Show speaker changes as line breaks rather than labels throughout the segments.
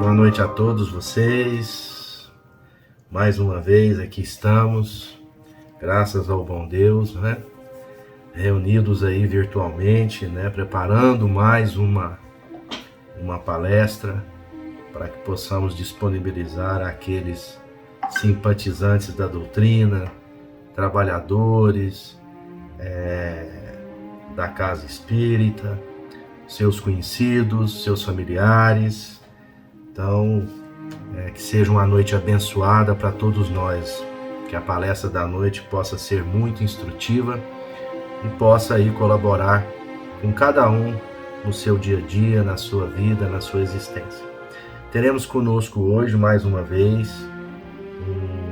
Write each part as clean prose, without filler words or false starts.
Boa noite a todos vocês. Mais uma vez aqui estamos, graças ao bom Deus, né? Reunidos aí virtualmente, né? Preparando mais uma palestra para que possamos disponibilizar àqueles simpatizantes da doutrina, trabalhadores da casa espírita, seus conhecidos, seus familiares. Então, que seja uma noite abençoada para todos nós, que a palestra da noite possa ser muito instrutiva e possa aí colaborar com cada um no seu dia a dia, na sua vida, na sua existência. Teremos conosco hoje, mais uma vez,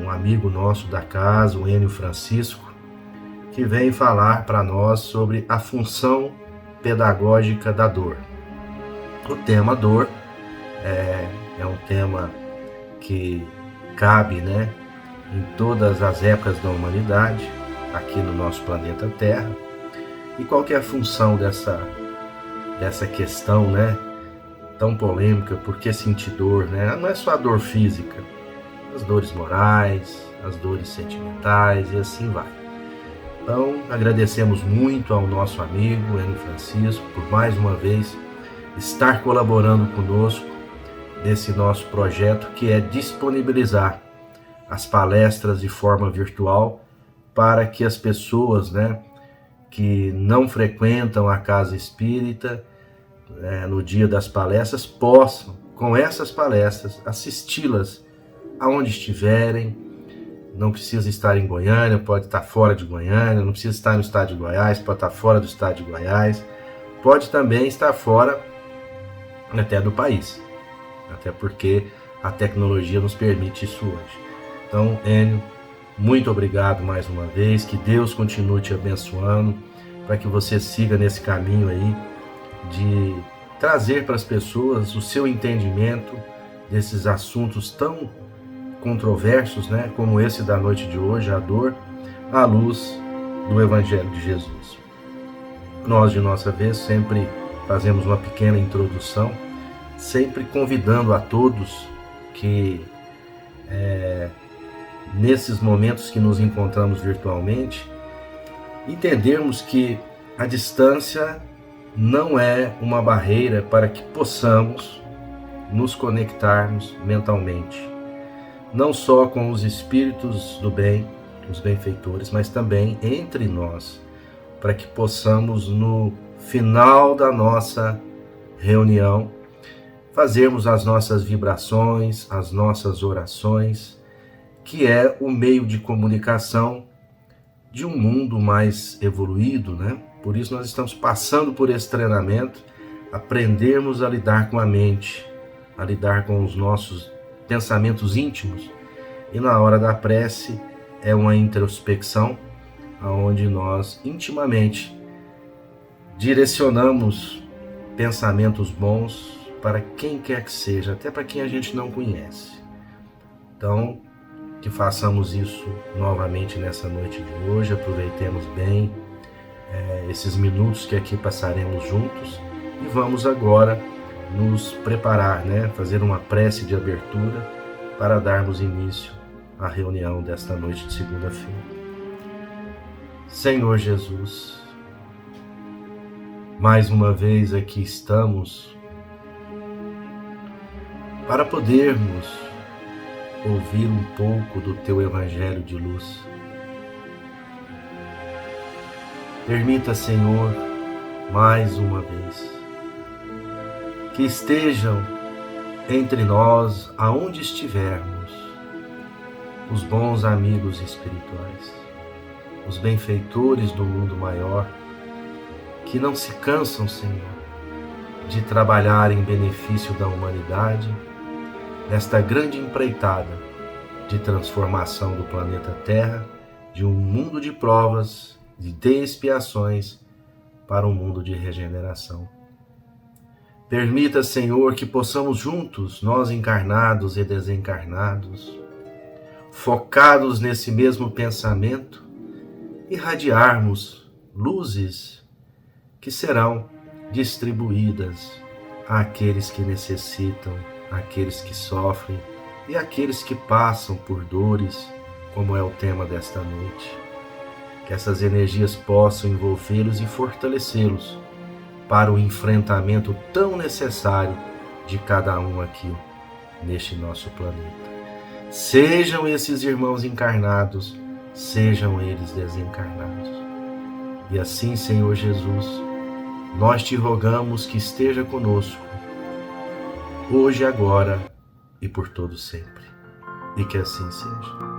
um amigo nosso da casa, o Enio Francisco, que vem falar para nós sobre a função pedagógica da dor. O tema dor é um tema que cabe, né, em todas as épocas da humanidade, aqui no nosso planeta Terra. E qual que é a função dessa questão, né, tão polêmica? Por que sentir dor, né? Não é só a dor física, as dores morais, as dores sentimentais e assim vai. Então, agradecemos muito ao nosso amigo Enio Francisco por mais uma vez estar colaborando conosco nesse nosso projeto, que é disponibilizar as palestras de forma virtual para que as pessoas, né, que não frequentam a casa espírita no dia das palestras possam, com essas palestras, assisti-las aonde estiverem. Não precisa estar em Goiânia, pode estar fora de Goiânia, não precisa estar no estado de Goiás, pode estar fora do estado de Goiás, pode também estar fora até do país, até porque a tecnologia nos permite isso hoje. Então, Enio, muito obrigado mais uma vez, que Deus continue te abençoando, para que você siga nesse caminho aí de trazer para as pessoas o seu entendimento desses assuntos tão controversos, né, como esse da noite de hoje, a dor, à luz do Evangelho de Jesus. Nós, de nossa vez, sempre fazemos uma pequena introdução, sempre convidando a todos que, nesses momentos que nos encontramos virtualmente, entendermos que a distância não é uma barreira para que possamos nos conectarmos mentalmente, não só com os espíritos do bem, os benfeitores, mas também entre nós, para que possamos, no final da nossa reunião, fazermos as nossas vibrações, as nossas orações, que é o meio de comunicação de um mundo mais evoluído, né? Por isso nós estamos passando por esse treinamento, aprendermos a lidar com a mente, a lidar com os nossos pensamentos íntimos, e na hora da prece é uma introspecção onde nós intimamente direcionamos pensamentos bons para quem quer que seja, até para quem a gente não conhece. Então, que façamos isso novamente nessa noite de hoje, aproveitemos bem esses minutos que aqui passaremos juntos e vamos agora nos preparar, né? Fazer uma prece de abertura para darmos início à reunião desta noite de segunda-feira. Senhor Jesus, mais uma vez aqui estamos para podermos ouvir um pouco do Teu Evangelho de luz. Permita, Senhor, mais uma vez, que estejam entre nós, aonde estivermos, os bons amigos espirituais, os benfeitores do mundo maior, que não se cansam, Senhor, de trabalhar em benefício da humanidade, nesta grande empreitada de transformação do planeta Terra, de um mundo de provas, de expiações, para um mundo de regeneração. Permita, Senhor, que possamos juntos, nós encarnados e desencarnados, focados nesse mesmo pensamento, irradiarmos luzes que serão distribuídas àqueles que necessitam aqueles que sofrem e aqueles que passam por dores, como é o tema desta noite. Que essas energias possam envolvê-los e fortalecê-los para o enfrentamento tão necessário de cada um aqui neste nosso planeta. Sejam esses irmãos encarnados, sejam eles desencarnados. E assim, Senhor Jesus, nós te rogamos que esteja conosco, hoje, agora e por todo sempre. E que assim seja.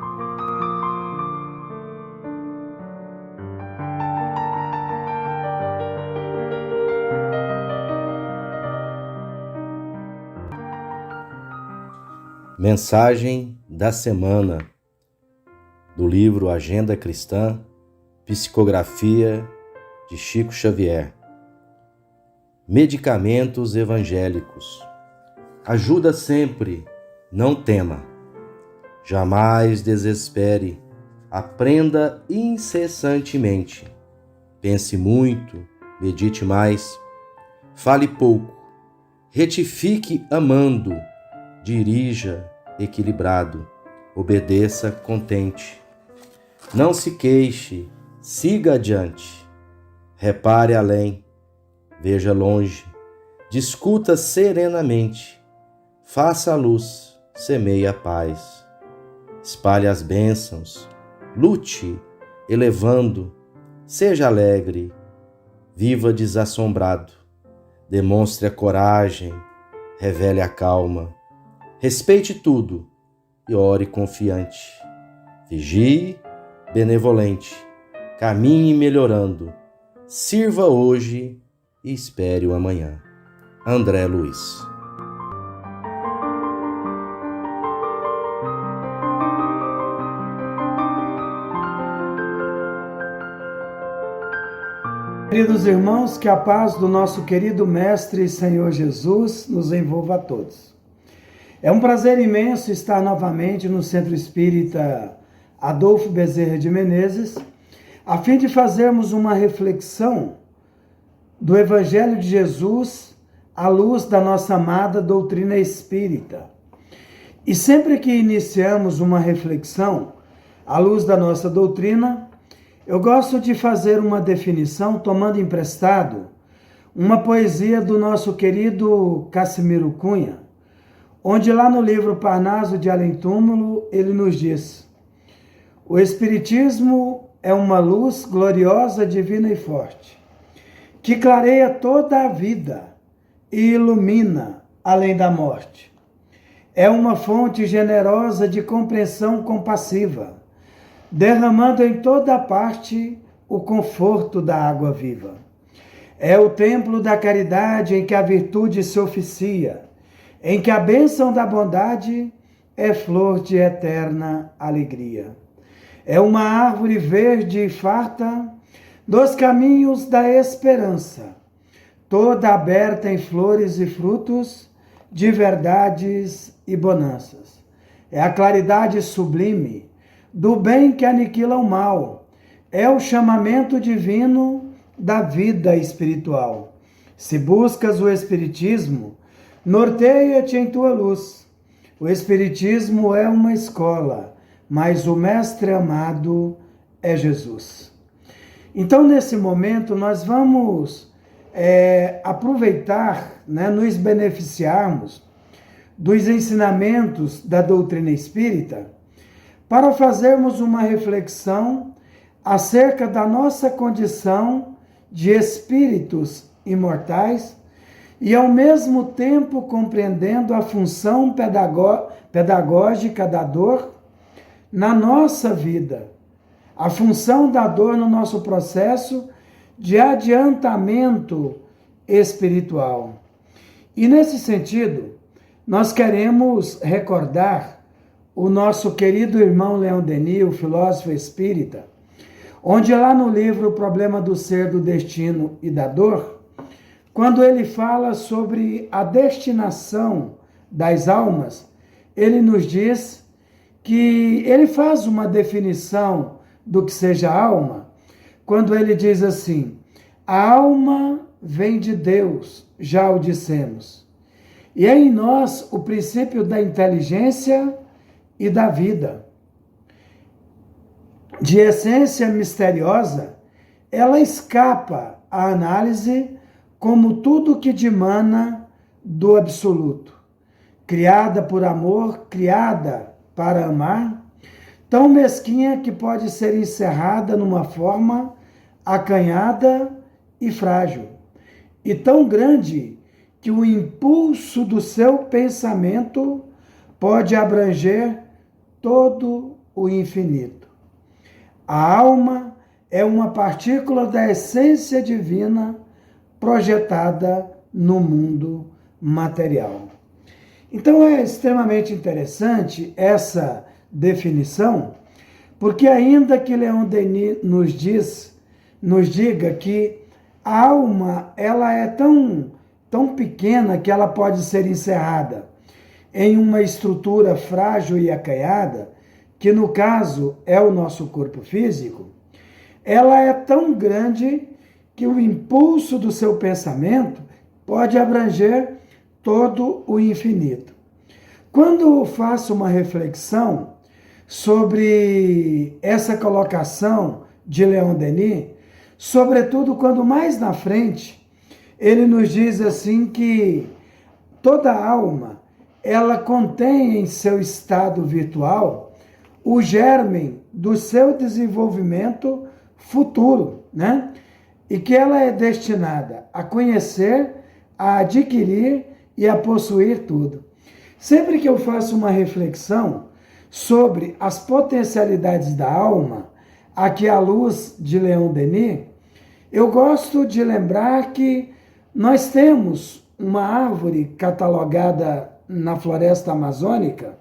Mensagem da semana do livro Agenda Cristã, Psicografia de Chico Xavier. Medicamentos evangélicos. Ajuda sempre, não tema. Jamais desespere, aprenda incessantemente. Pense muito, medite mais, fale pouco, retifique amando, dirija equilibrado, obedeça contente. Não se queixe, siga adiante. Repare além, veja longe, discuta serenamente. Faça a luz, semeie a paz. Espalhe as bênçãos, lute, elevando. Seja alegre, viva desassombrado. Demonstre a coragem, revele a calma. Respeite tudo e ore confiante. Vigie benevolente, caminhe melhorando. Sirva hoje e espere o amanhã. André Luiz.
Queridos irmãos, que a paz do nosso querido Mestre e Senhor Jesus nos envolva a todos. É um prazer imenso estar novamente no Centro Espírita Adolfo Bezerra de Menezes, a fim de fazermos uma reflexão do Evangelho de Jesus à luz da nossa amada doutrina espírita. E sempre que iniciamos uma reflexão à luz da nossa doutrina, eu gosto de fazer uma definição tomando emprestado uma poesia do nosso querido Cassimiro Cunha, onde lá no livro Parnaso de Além Túmulo ele nos diz: o Espiritismo é uma luz gloriosa, divina e forte, que clareia toda a vida e ilumina além da morte. É uma fonte generosa de compreensão compassiva, derramando em toda parte o conforto da água viva. É o templo da caridade em que a virtude se oficia, em que a bênção da bondade é flor de eterna alegria. É uma árvore verde e farta dos caminhos da esperança, toda aberta em flores e frutos de verdades e bonanças. É a claridade sublime do bem que aniquila o mal. É o chamamento divino da vida espiritual. Se buscas o Espiritismo, norteia-te em tua luz. O Espiritismo é uma escola, mas o mestre amado é Jesus. Então, nesse momento, nós vamos aproveitar, nos beneficiarmos dos ensinamentos da doutrina espírita para fazermos uma reflexão acerca da nossa condição de espíritos imortais e, ao mesmo tempo, compreendendo a função pedagógica da dor na nossa vida, a função da dor no nosso processo de adiantamento espiritual. E, nesse sentido, nós queremos recordar o nosso querido irmão Leon Denis, o filósofo espírita, onde lá no livro O Problema do Ser, do Destino e da Dor, quando ele fala sobre a destinação das almas, ele nos diz que ele faz uma definição do que seja alma, quando ele diz assim: a alma vem de Deus, já o dissemos, E é em nós o princípio da inteligência e da vida. De essência misteriosa, ela escapa à análise como tudo que dimana do absoluto. Criada por amor, criada para amar, tão mesquinha que pode ser encerrada numa forma acanhada e frágil, e tão grande que o impulso do seu pensamento pode abranger todo o infinito. A alma é uma partícula da essência divina projetada no mundo material. Então é extremamente interessante essa definição, porque ainda que Leon Denis nos diga que a alma ela é tão pequena que ela pode ser encerrada em uma estrutura frágil e acanhada, que no caso é o nosso corpo físico, ela é tão grande que o impulso do seu pensamento pode abranger todo o infinito. Quando faço uma reflexão sobre essa colocação de Leon Denis, sobretudo quando mais na frente ele nos diz assim que toda alma ela contém em seu estado virtual o germe do seu desenvolvimento futuro, né? E que ela é destinada a conhecer, a adquirir e a possuir tudo. Sempre que eu faço uma reflexão sobre as potencialidades da alma, aqui à luz de Leon Denis, eu gosto de lembrar que nós temos uma árvore catalogada na floresta amazônica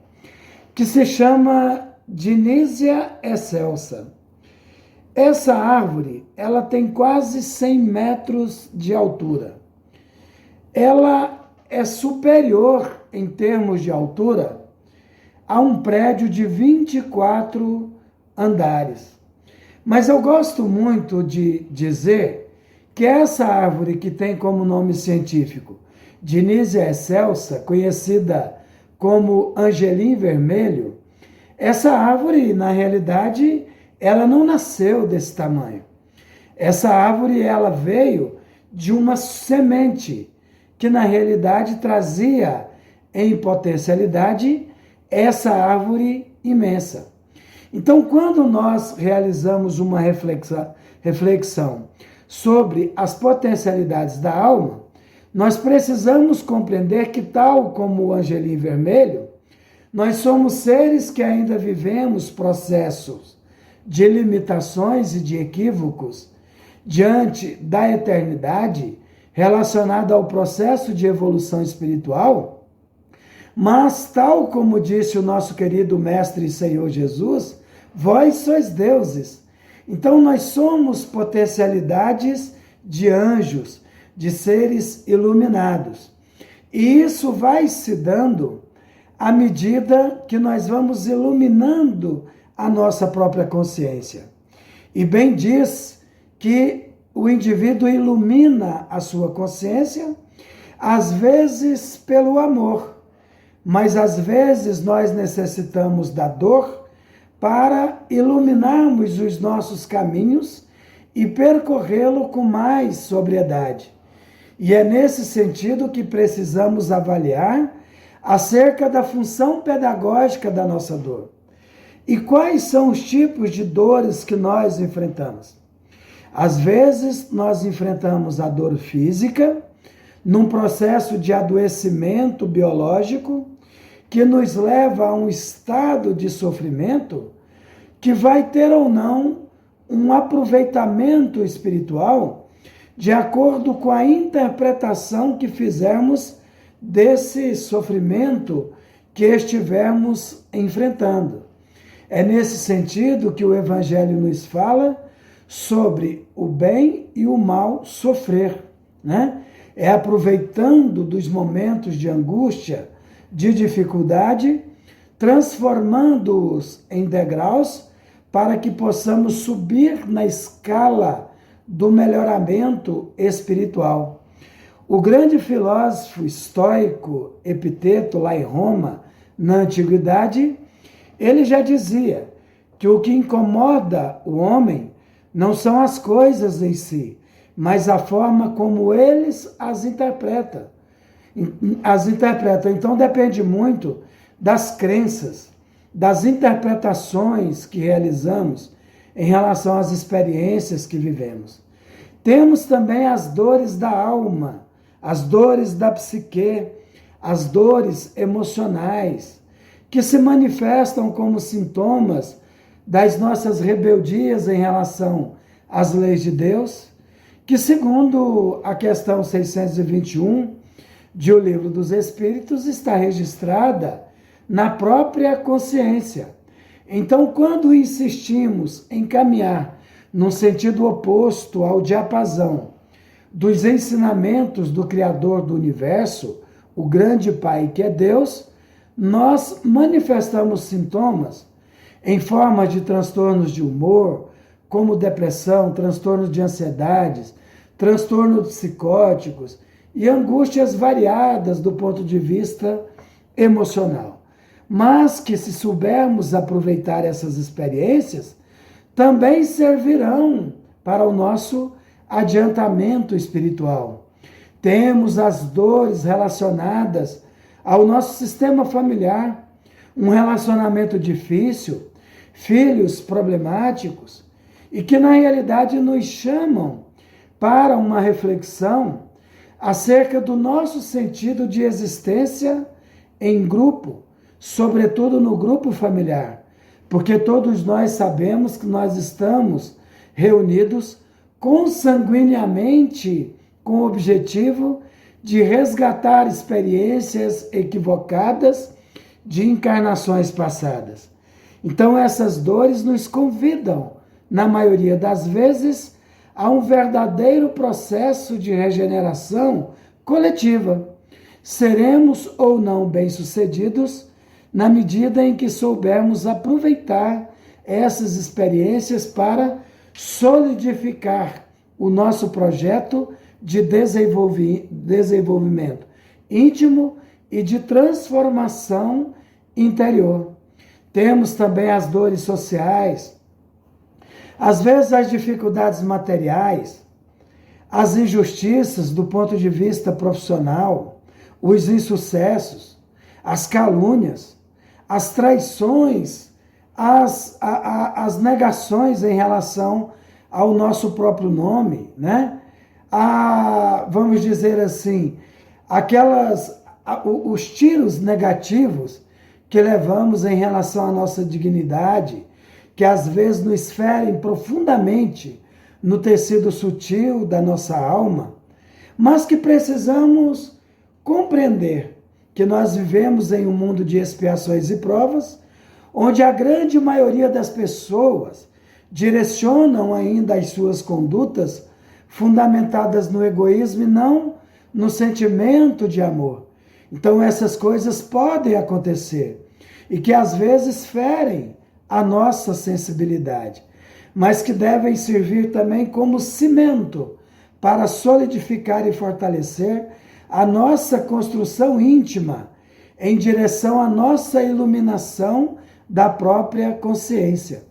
que se chama Dinysia excelsa. Essa árvore, ela tem quase 100 metros de altura. Ela é superior, em termos de altura, a um prédio de 24 andares. Mas eu gosto muito de dizer que essa árvore que tem como nome científico Dinysia excelsa, conhecida como angelim vermelho, essa árvore, na realidade, ela não nasceu desse tamanho. Essa árvore, ela veio de uma semente que, na realidade, trazia em potencialidade essa árvore imensa. Então, quando nós realizamos uma reflexão sobre as potencialidades da alma, nós precisamos compreender que, tal como o angelim vermelho, nós somos seres que ainda vivemos processos de limitações e de equívocos diante da eternidade relacionada ao processo de evolução espiritual, mas, tal como disse o nosso querido Mestre e Senhor Jesus, vós sois deuses. Então, nós somos potencialidades de anjos, de seres iluminados. E isso vai se dando à medida que nós vamos iluminando a nossa própria consciência. E bem diz que o indivíduo ilumina a sua consciência, às vezes pelo amor, mas às vezes nós necessitamos da dor para iluminarmos os nossos caminhos e percorrê-lo com mais sobriedade. E é nesse sentido que precisamos avaliar acerca da função pedagógica da nossa dor. E quais são os tipos de dores que nós enfrentamos? Às vezes, nós enfrentamos a dor física, num processo de adoecimento biológico, que nos leva a um estado de sofrimento que vai ter ou não um aproveitamento espiritual de acordo com a interpretação que fizermos desse sofrimento que estivermos enfrentando. É nesse sentido que o Evangelho nos fala sobre o bem e o mal sofrer, né? É aproveitando dos momentos de angústia, de dificuldade, transformando-os em degraus para que possamos subir na escala do melhoramento espiritual. O grande filósofo estoico Epiteto, lá em Roma, na antiguidade, ele já dizia que o que incomoda o homem não são as coisas em si, mas a forma como eles as interpretam. Então depende muito das crenças, das interpretações que realizamos em relação às experiências que vivemos. Temos também as dores da alma, as dores da psique, as dores emocionais, que se manifestam como sintomas das nossas rebeldias em relação às leis de Deus, que, segundo a questão 621 de O Livro dos Espíritos, está registrada na própria consciência. Então, quando insistimos em caminhar num sentido oposto ao diapasão dos ensinamentos do Criador do Universo, o grande Pai que é Deus, nós manifestamos sintomas em forma de transtornos de humor, como depressão, transtornos de ansiedades, transtornos psicóticos e angústias variadas do ponto de vista emocional. Mas que, se soubermos aproveitar essas experiências, também servirão para o nosso adiantamento espiritual. Temos as dores relacionadas ao nosso sistema familiar, um relacionamento difícil, filhos problemáticos, e que na realidade nos chamam para uma reflexão acerca do nosso sentido de existência em grupo, sobretudo no grupo familiar, porque todos nós sabemos que nós estamos reunidos consanguineamente com o objetivo de resgatar experiências equivocadas de encarnações passadas. Então essas dores nos convidam, na maioria das vezes, a um verdadeiro processo de regeneração coletiva. Seremos ou não bem-sucedidos na medida em que soubermos aproveitar essas experiências para solidificar o nosso projeto de desenvolvimento íntimo e de transformação interior. Temos também as dores sociais, às vezes as dificuldades materiais, as injustiças do ponto de vista profissional, os insucessos, as calúnias, as traições, as negações em relação ao nosso próprio nome, né? Vamos dizer assim, os tiros negativos que levamos em relação à nossa dignidade, que às vezes nos ferem profundamente no tecido sutil da nossa alma, mas que precisamos compreender que nós vivemos em um mundo de expiações e provas, onde a grande maioria das pessoas direcionam ainda as suas condutas fundamentadas no egoísmo e não no sentimento de amor. Então essas coisas podem acontecer e que às vezes ferem a nossa sensibilidade, mas que devem servir também como cimento para solidificar e fortalecer a nossa construção íntima em direção à nossa iluminação da própria consciência.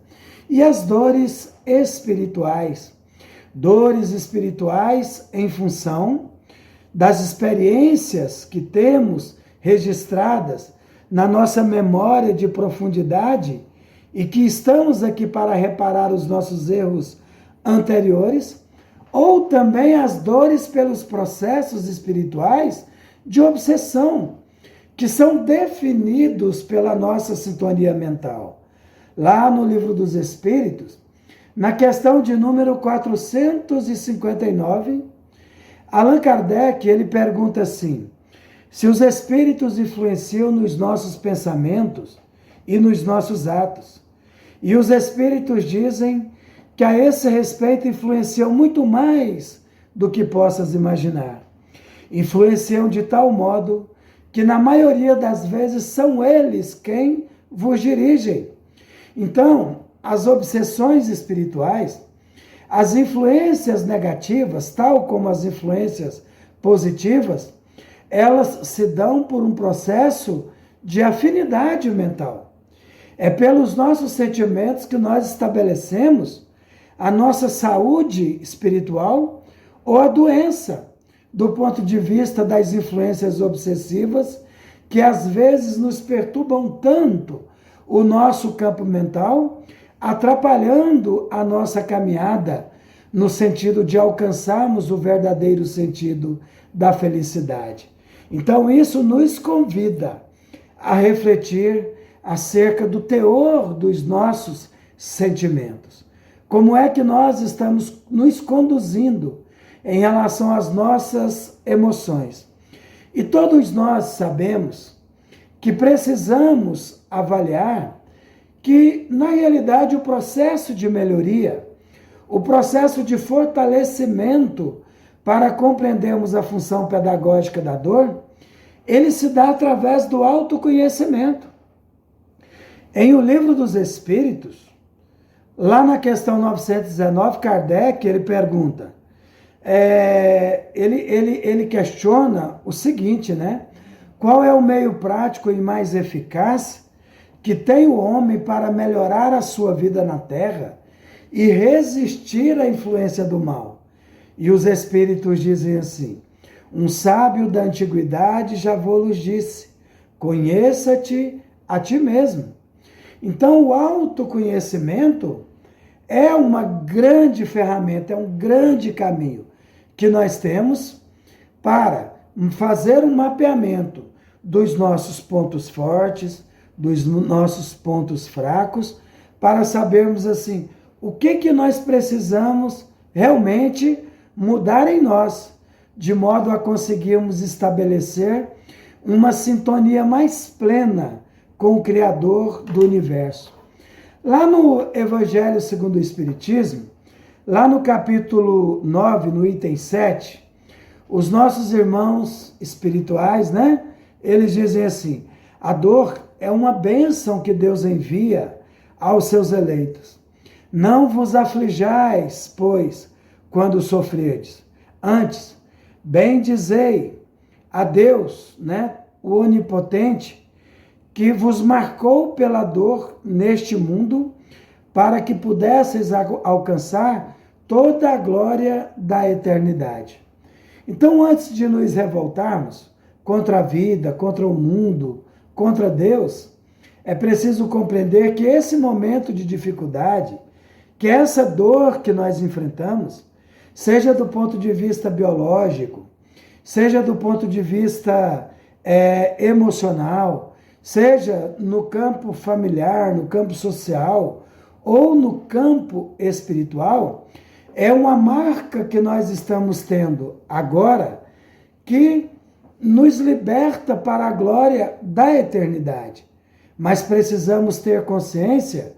E as dores espirituais em função das experiências que temos registradas na nossa memória de profundidade e que estamos aqui para reparar os nossos erros anteriores, ou também as dores pelos processos espirituais de obsessão, que são definidos pela nossa sintonia mental. Lá no Livro dos Espíritos, na questão de número 459, Allan Kardec ele pergunta assim: se os espíritos influenciam nos nossos pensamentos e nos nossos atos, e os espíritos dizem que a esse respeito influenciam muito mais do que possas imaginar. Influenciam de tal modo que na maioria das vezes são eles quem vos dirigem. Então, as obsessões espirituais, as influências negativas, tal como as influências positivas, elas se dão por um processo de afinidade mental. É pelos nossos sentimentos que nós estabelecemos a nossa saúde espiritual ou a doença, do ponto de vista das influências obsessivas, que às vezes nos perturbam tanto o nosso campo mental, atrapalhando a nossa caminhada no sentido de alcançarmos o verdadeiro sentido da felicidade. Então, isso nos convida a refletir acerca do teor dos nossos sentimentos. Como é que nós estamos nos conduzindo em relação às nossas emoções? E todos nós sabemos que precisamos avaliar que, na realidade, o processo de melhoria, o processo de fortalecimento para compreendermos a função pedagógica da dor, ele se dá através do autoconhecimento. Em O Livro dos Espíritos, lá na questão 919, Kardec, ele pergunta, ele questiona o seguinte, né? Qual é o meio prático e mais eficaz que tem o homem para melhorar a sua vida na Terra e resistir à influência do mal? E os Espíritos dizem assim, um sábio da antiguidade já vos disse, conheça-te a ti mesmo. Então, o autoconhecimento é uma grande ferramenta, é um grande caminho que nós temos para fazer um mapeamento dos nossos pontos fortes, dos nossos pontos fracos, para sabermos assim, o que nós precisamos realmente mudar em nós, de modo a conseguirmos estabelecer uma sintonia mais plena com o Criador do Universo. Lá no Evangelho segundo o Espiritismo, lá no capítulo 9, no item 7, os nossos irmãos espirituais, né? Eles dizem assim, a dor é uma bênção que Deus envia aos seus eleitos. Não vos aflijais, pois, quando sofredes. Antes, bendizei a Deus, né? O Onipotente, que vos marcou pela dor neste mundo, para que pudesseis alcançar toda a glória da eternidade. Então, antes de nos revoltarmos contra a vida, contra o mundo, contra Deus, é preciso compreender que esse momento de dificuldade, que essa dor que nós enfrentamos, seja do ponto de vista biológico, seja do ponto de vista emocional, seja no campo familiar, no campo social ou no campo espiritual, é uma marca que nós estamos tendo agora que nos liberta para a glória da eternidade. Mas precisamos ter consciência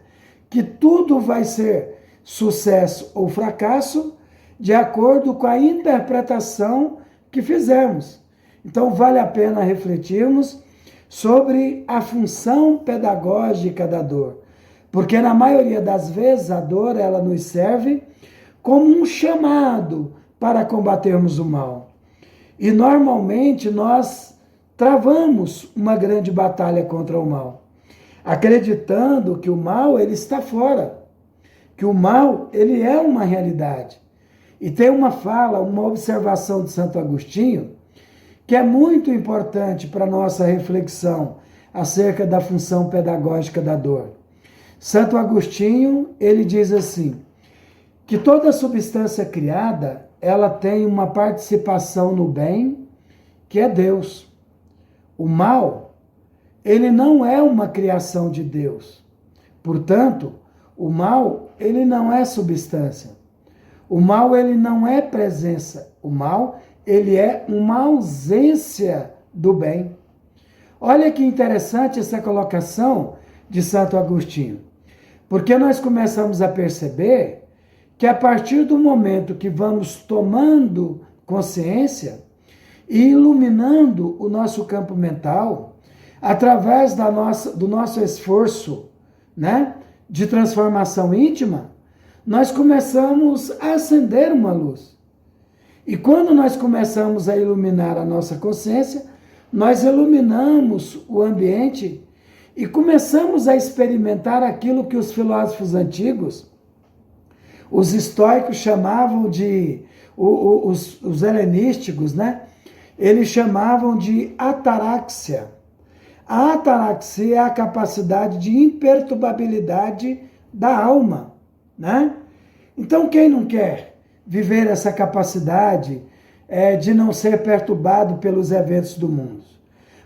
que tudo vai ser sucesso ou fracasso de acordo com a interpretação que fizermos. Então vale a pena refletirmos sobre a função pedagógica da dor, porque na maioria das vezes a dor ela nos serve como um chamado para combatermos o mal. E normalmente nós travamos uma grande batalha contra o mal, acreditando que o mal ele está fora, que o mal ele é uma realidade. E tem uma fala, uma observação de Santo Agostinho, que é muito importante para a nossa reflexão acerca da função pedagógica da dor. Santo Agostinho, ele diz assim, que toda substância criada, ela tem uma participação no bem, que é Deus. O mal, ele não é uma criação de Deus. Portanto, o mal, ele não é substância. O mal, ele não é presença. O mal, ele é uma ausência do bem. Olha que interessante essa colocação de Santo Agostinho, porque nós começamos a perceber que a partir do momento que vamos tomando consciência e iluminando o nosso campo mental, através do nosso esforço, né, de transformação íntima, nós começamos a acender uma luz. E quando nós começamos a iluminar a nossa consciência, nós iluminamos o ambiente e começamos a experimentar aquilo que os filósofos antigos, os estoicos chamavam de, os helenísticos, né? Eles chamavam de ataraxia. A ataraxia é a capacidade de imperturbabilidade da alma, né? Então, quem não quer viver essa capacidade de não ser perturbado pelos eventos do mundo?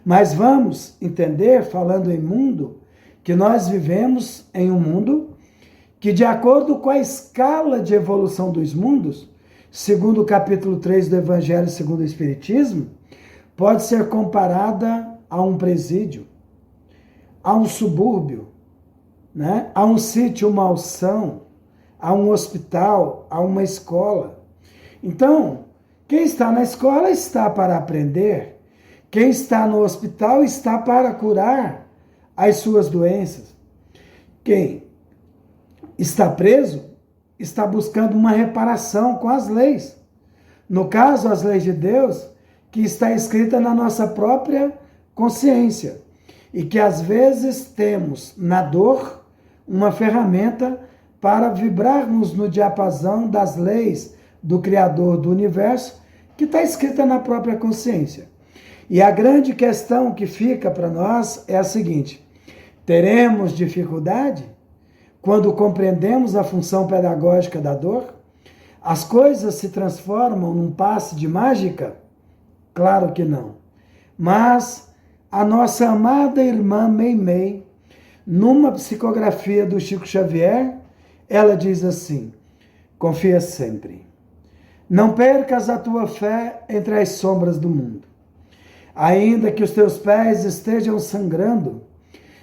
Mas vamos entender, falando em mundo, que nós vivemos em um mundo que, de acordo com a escala de evolução dos mundos, segundo o capítulo 3 do Evangelho segundo o Espiritismo, pode ser comparada a um presídio, a um subúrbio, né? A um sítio, uma alção, a um hospital, a uma escola. Então, quem está na escola está para aprender, quem está no hospital está para curar as suas doenças. Quem está preso está buscando uma reparação com as leis. No caso, as leis de Deus, que está escrita na nossa própria consciência. E que às vezes temos na dor uma ferramenta para vibrarmos no diapasão das leis do Criador do Universo, que está escrita na própria consciência. E a grande questão que fica para nós é a seguinte: teremos dificuldade quando compreendemos a função pedagógica da dor? As coisas se transformam num passe de mágica? Claro que não. Mas a nossa amada irmã Meimei, numa psicografia do Chico Xavier, ela diz assim: confia sempre. Não percas a tua fé entre as sombras do mundo. Ainda que os teus pés estejam sangrando,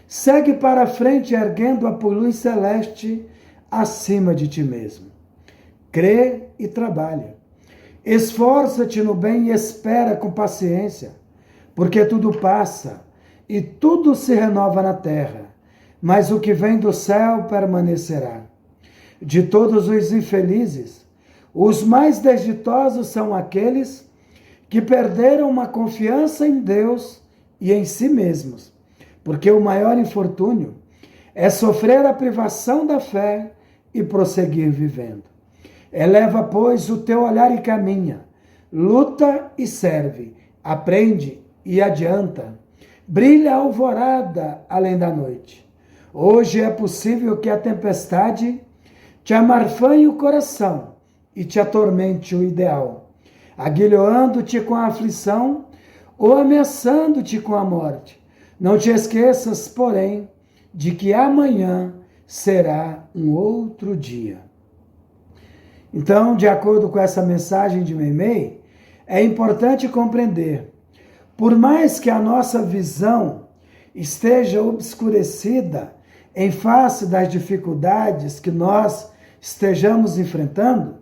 segue para a frente erguendo a luz celeste acima de ti mesmo. Crê e trabalha. Esforça-te no bem e espera com paciência, porque tudo passa e tudo se renova na terra, mas o que vem do céu permanecerá. De todos os infelizes, os mais desditosos são aqueles que perderam uma confiança em Deus e em si mesmos, porque o maior infortúnio é sofrer a privação da fé e prosseguir vivendo. Eleva, pois, o teu olhar e caminha, luta e serve, aprende e adianta, brilha a alvorada além da noite. Hoje é possível que a tempestade te amarfanhe o coração e te atormente o ideal, aguilhoando-te com a aflição ou ameaçando-te com a morte. Não te esqueças, porém, de que amanhã será um outro dia. Então, de acordo com essa mensagem de Meimei, é importante compreender, por mais que a nossa visão esteja obscurecida em face das dificuldades que nós estejamos enfrentando,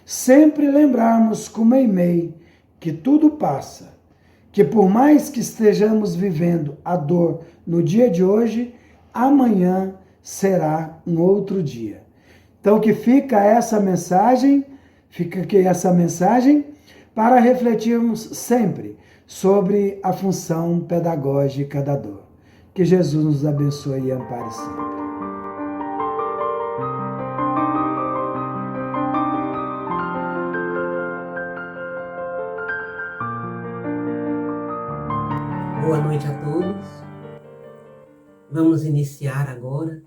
sempre lembrarmos com Meimei que tudo passa, que por mais que estejamos vivendo a dor no dia de hoje, amanhã será um outro dia. Então que fica essa mensagem para refletirmos sempre sobre a função pedagógica da dor. Que Jesus nos abençoe e ampare sempre.
Boa noite a todos. Vamos iniciar agora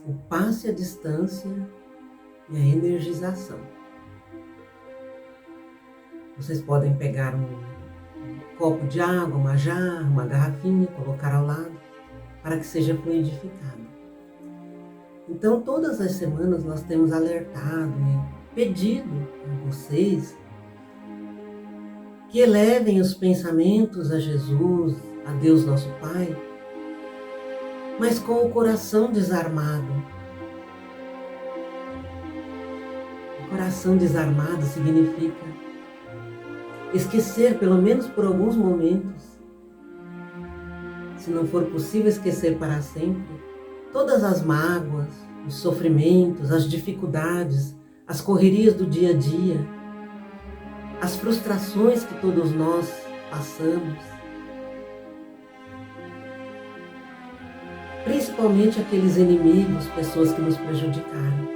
o passe à distância e a energização. Vocês podem pegar um copo de água, uma jarra, uma garrafinha, colocar ao lado para que seja fluidificado. Então, todas as semanas nós temos alertado e pedido a vocês que elevem os pensamentos a Jesus, a Deus nosso Pai, mas com o coração desarmado. O coração desarmado significa esquecer, pelo menos por alguns momentos, se não for possível esquecer para sempre, todas as mágoas, os sofrimentos, as dificuldades, as correrias do dia a dia, as frustrações que todos nós passamos, principalmente aqueles inimigos, pessoas que nos prejudicaram,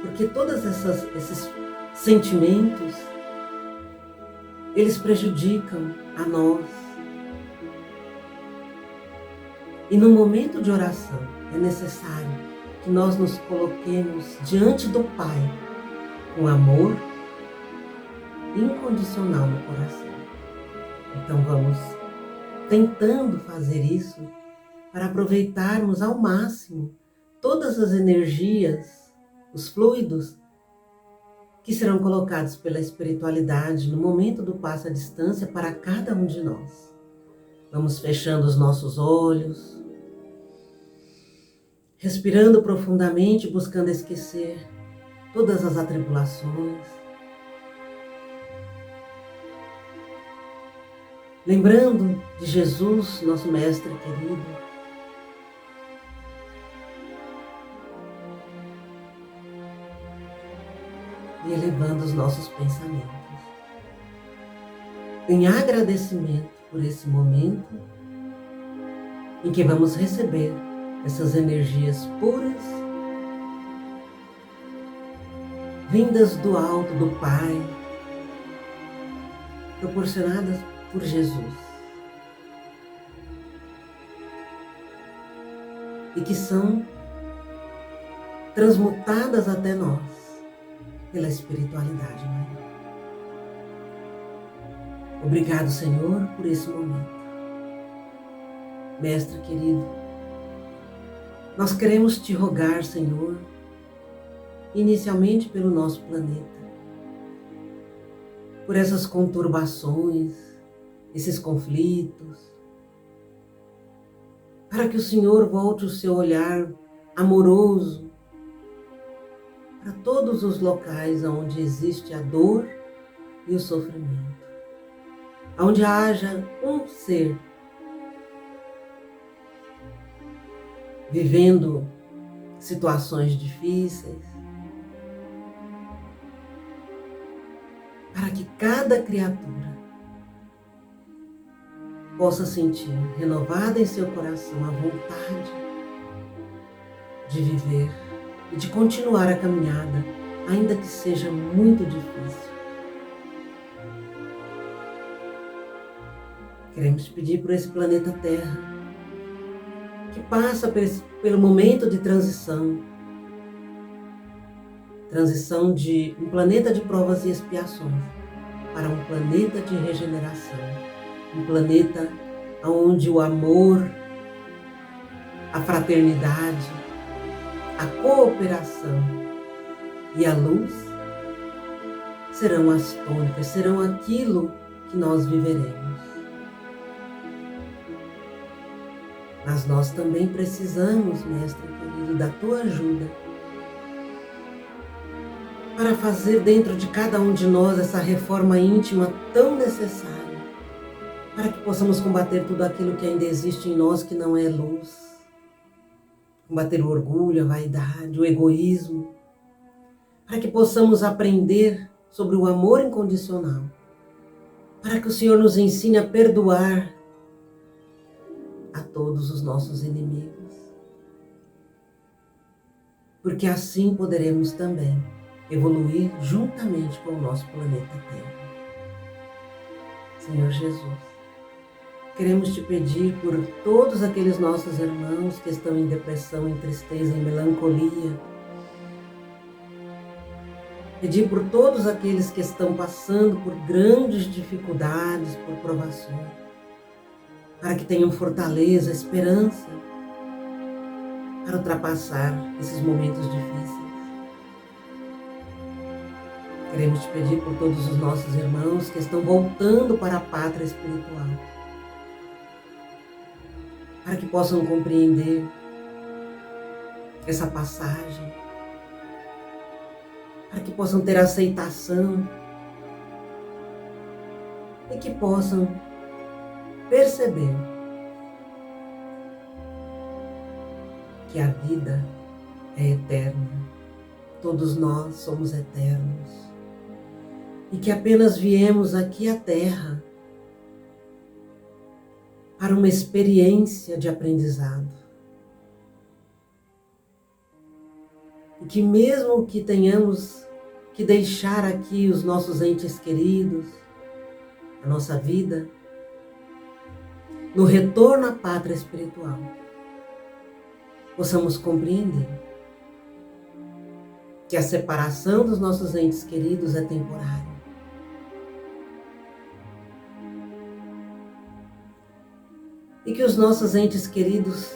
porque todos esses sentimentos, eles prejudicam a nós. E no momento de oração é necessário que nós nos coloquemos diante do Pai com amor incondicional no coração. Então vamos tentando fazer isso para aproveitarmos ao máximo todas as energias, os fluidos que serão colocados pela espiritualidade no momento do passo à distância para cada um de nós. Vamos fechando os nossos olhos, respirando profundamente, buscando esquecer todas as atribulações. Lembrando de Jesus, nosso Mestre querido. E elevando os nossos pensamentos em agradecimento por esse momento em que vamos receber essas energias puras, vindas do alto, do Pai, proporcionadas por Jesus, e que são transmutadas até nós pela espiritualidade maior. Obrigado, Senhor, por esse momento. Mestre querido, nós queremos te rogar, Senhor, inicialmente pelo nosso planeta, por essas conturbações, esses conflitos, para que o Senhor volte o seu olhar amoroso para todos os locais onde existe a dor e o sofrimento, onde haja um ser vivendo situações difíceis, para que cada criatura possa sentir renovada em seu coração a vontade de viver e de continuar a caminhada, ainda que seja muito difícil. Queremos te pedir por esse planeta Terra, que passa pelo momento de transição de um planeta de provas e expiações para um planeta de regeneração, um planeta onde o amor, a fraternidade, a cooperação e a luz serão as tônicas, serão aquilo que nós viveremos. Mas nós também precisamos, Mestre querido, da tua ajuda para fazer dentro de cada um de nós essa reforma íntima tão necessária, para que possamos combater tudo aquilo que ainda existe em nós que não é luz. Combater o orgulho, a vaidade, o egoísmo, para que possamos aprender sobre o amor incondicional, para que o Senhor nos ensine a perdoar a todos os nossos inimigos, porque assim poderemos também evoluir juntamente com o nosso planeta Terra. Senhor Jesus, queremos te pedir por todos aqueles nossos irmãos que estão em depressão, em tristeza, em melancolia. Pedir por todos aqueles que estão passando por grandes dificuldades, por provações, para que tenham fortaleza, esperança, para ultrapassar esses momentos difíceis. Queremos te pedir por todos os nossos irmãos que estão voltando para a pátria espiritual, para que possam compreender essa passagem, para que possam ter aceitação e que possam perceber que a vida é eterna, todos nós somos eternos e que apenas viemos aqui à Terra para uma experiência de aprendizado. E que mesmo que tenhamos que deixar aqui os nossos entes queridos, a nossa vida, no retorno à pátria espiritual, possamos compreender que a separação dos nossos entes queridos é temporária. E que os nossos entes queridos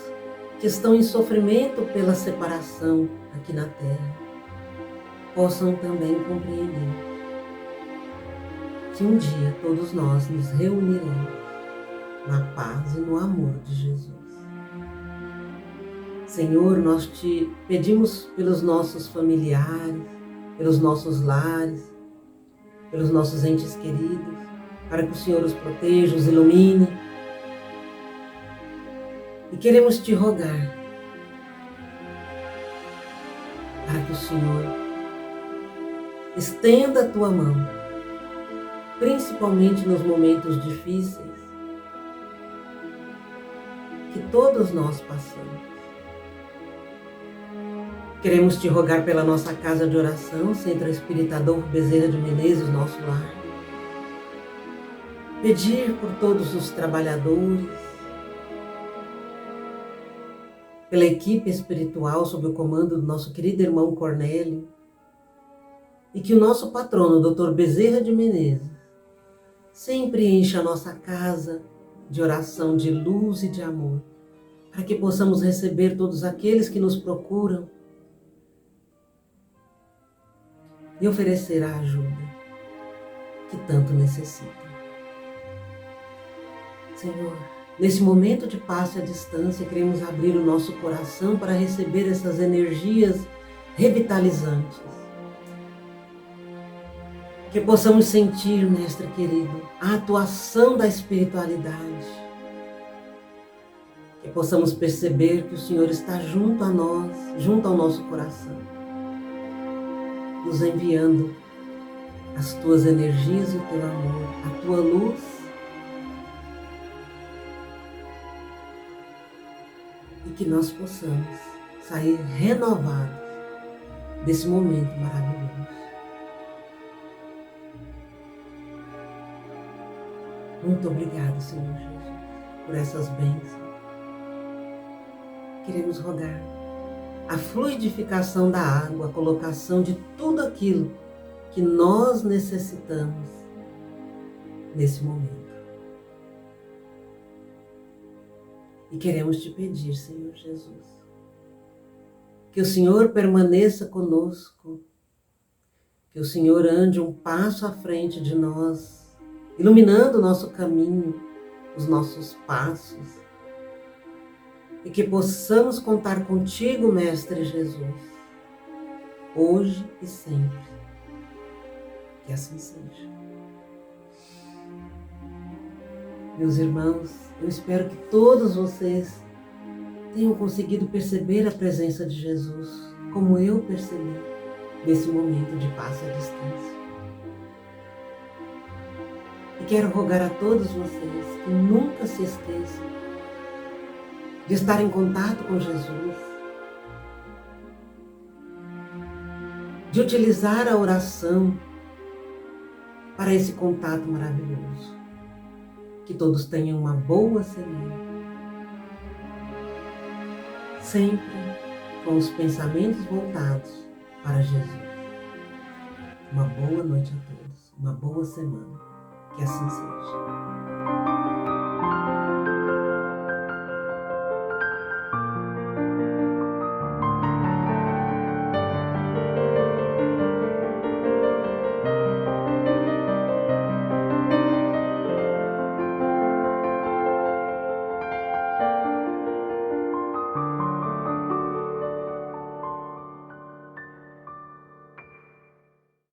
que estão em sofrimento pela separação aqui na Terra possam também compreender que um dia todos nós nos reuniremos na paz e no amor de Jesus. Senhor, nós te pedimos pelos nossos familiares, pelos nossos lares, pelos nossos entes queridos, para que o Senhor os proteja, os ilumine. E queremos te rogar para que o Senhor estenda a tua mão, principalmente nos momentos difíceis que todos nós passamos. Queremos te rogar pela nossa casa de oração, Centro Espírita Adolfo Bezerra de Menezes, nosso lar. Pedir por todos os trabalhadores, pela equipe espiritual sob o comando do nosso querido irmão Cornélio, e que o nosso patrono, Dr. Bezerra de Menezes, sempre encha a nossa casa de oração, de luz e de amor, para que possamos receber todos aqueles que nos procuram e oferecer a ajuda que tanto necessitam. Senhor, nesse momento de passe à distância, queremos abrir o nosso coração para receber essas energias revitalizantes. Que possamos sentir, Mestre querido, a atuação da espiritualidade. Que possamos perceber que o Senhor está junto a nós, junto ao nosso coração, nos enviando as tuas energias e o teu amor, a tua luz, e que nós possamos sair renovados desse momento maravilhoso. Muito obrigado, Senhor Jesus, por essas bênçãos. Queremos rogar a fluidificação da água, a colocação de tudo aquilo que nós necessitamos nesse momento. E queremos te pedir, Senhor Jesus, que o Senhor permaneça conosco, que o Senhor ande um passo à frente de nós, iluminando o nosso caminho, os nossos passos, e que possamos contar contigo, Mestre Jesus, hoje e sempre. Que assim seja. Meus irmãos, eu espero que todos vocês tenham conseguido perceber a presença de Jesus, como eu percebi nesse momento de passe à distância. E quero rogar a todos vocês que nunca se esqueçam de estar em contato com Jesus, de utilizar a oração para esse contato maravilhoso. Que todos tenham uma boa semana, sempre com os pensamentos voltados para Jesus. Uma boa noite a todos, uma boa semana, que assim seja.